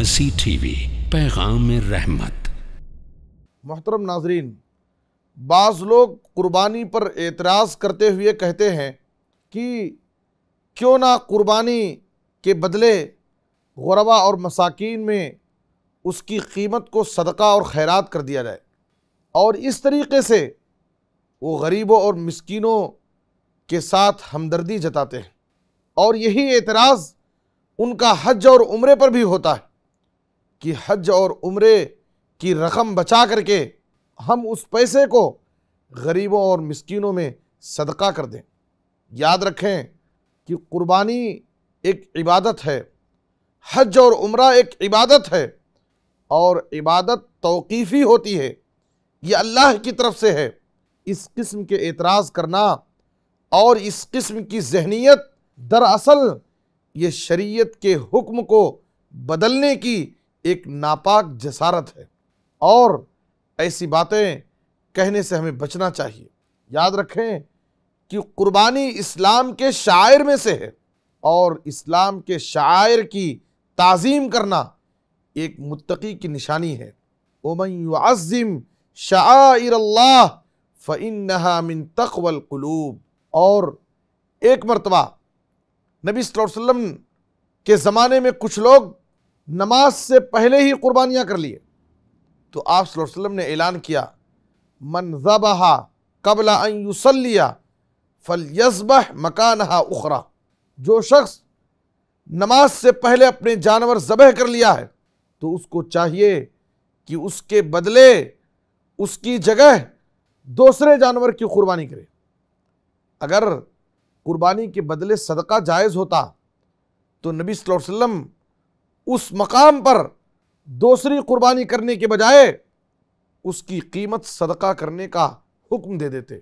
مرسی T V, پیغام رحمت۔ محترم ناظرین، بعض لوگ قربانی پر اعتراض کرتے ہوئے کہتے ہیں کہ کیوں نہ قربانی کے بدلے غربا اور مساکین میں اس کی قیمت کو صدقہ اور خیرات کر دیا جائے، اور اس طریقے سے وہ غریبوں اور مسکینوں کے ساتھ ہمدردی جتاتے ہیں۔ اور یہی اعتراض ان کا حج اور عمرے پر بھی ہوتا ہے کہ حج اور عمرے کی رقم بچا کر کے ہم اس پیسے کو غریبوں اور مسکینوں میں صدقہ کر دیں۔ یاد رکھیں کہ قربانی ایک عبادت ہے، حج اور عمرہ ایک عبادت ہے، اور عبادت توقیفی ہوتی ہے، یہ اللہ کی طرف سے ہے۔ اس قسم کے اعتراض کرنا اور اس قسم کی ذہنیت دراصل یہ شریعت کے حکم کو بدلنے کی ایک ناپاک جسارت ہے، اور ایسی باتیں کہنے سے ہمیں بچنا چاہیے۔ یاد رکھیں کہ قربانی اسلام کے شعائر میں سے ہے، اور اسلام کے شعائر کی تعظیم کرنا ایک متقی کی نشانی ہے۔ وَمَن يُعَظِّمْ شَعَائِرَ اللَّهِ فَإِنَّهَا مِن تَقْوَى الْقُلُوبِ۔ اور ایک مرتبہ نبی صلی اللہ علیہ وسلم کے زمانے میں کچھ لوگ نماز سے پہلے ہی قربانیاں کر لیے، تو آپ صلی اللہ علیہ وسلم نے اعلان کیا، من ذبح قبل ان یصلی فلیذبح مکانہا اخری۔ جو شخص نماز سے پہلے اپنے جانور ذبح کر لیا ہے تو اس کو چاہیے کہ اس کے بدلے اس کی جگہ دوسرے جانور کی قربانی کرے۔ اگر قربانی کے بدلے صدقہ جائز ہوتا تو نبی صلی اللہ علیہ وسلم اس مقام پر دوسری قربانی کرنے کے بجائے اس کی قیمت صدقہ کرنے کا حکم دے دیتے،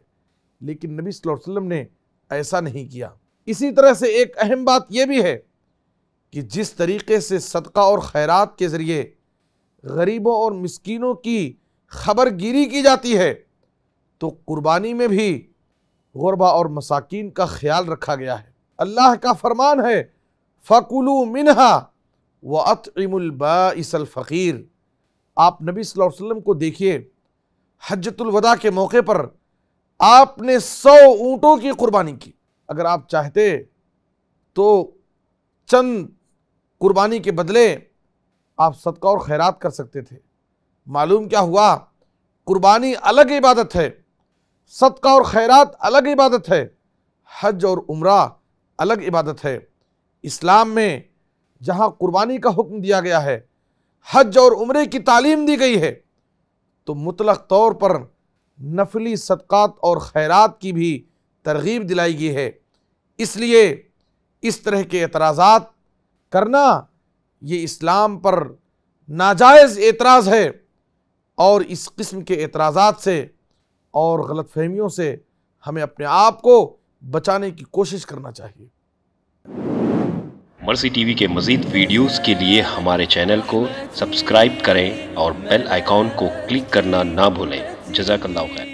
لیکن نبی صلی اللہ علیہ وسلم نے ایسا نہیں کیا۔ اسی طرح سے ایک اہم بات یہ بھی ہے کہ جس طریقے سے صدقہ اور خیرات کے ذریعے غریبوں اور مسکینوں کی خبر گیری کی جاتی ہے، تو قربانی میں بھی غربا اور مساکین کا خیال رکھا گیا ہے۔ اللہ کا فرمان ہے فَكُلُوا مِنْهَا وَأَطْعِمُوا الْبَائِسَ الْفَقِيرَ۔ آپ نبی صلی اللہ علیہ وسلم کو دیکھیے، حجۃ الوداع کے موقع پر آپ نے 100 اونٹوں کی قربانی کی۔ اگر آپ چاہتے تو چند قربانی کے بدلے آپ صدقہ اور خیرات کر سکتے تھے۔ معلوم کیا ہوا؟ قربانی الگ عبادت ہے، صدقہ اور خیرات الگ عبادت ہے، حج اور عمرہ الگ عبادت ہے۔ اسلام میں جہاں قربانی کا حکم دیا گیا ہے، حج اور عمرے کی تعلیم دی گئی ہے، تو مطلق طور پر نفلی صدقات اور خیرات کی بھی ترغیب دلائی گئی ہے۔ اس لیے اس طرح کے اعتراضات کرنا یہ اسلام پر ناجائز اعتراض ہے، اور اس قسم کے اعتراضات سے اور غلط فہمیوں سے ہمیں اپنے آپ کو بچانے کی کوشش کرنا چاہیے۔ مرسی ٹی وی کے مزید ویڈیوز کے لیے ہمارے چینل کو سبسکرائب کریں اور بیل آئیکن کو کلک کرنا نہ بھولیں۔ جزاک اللہ خیر۔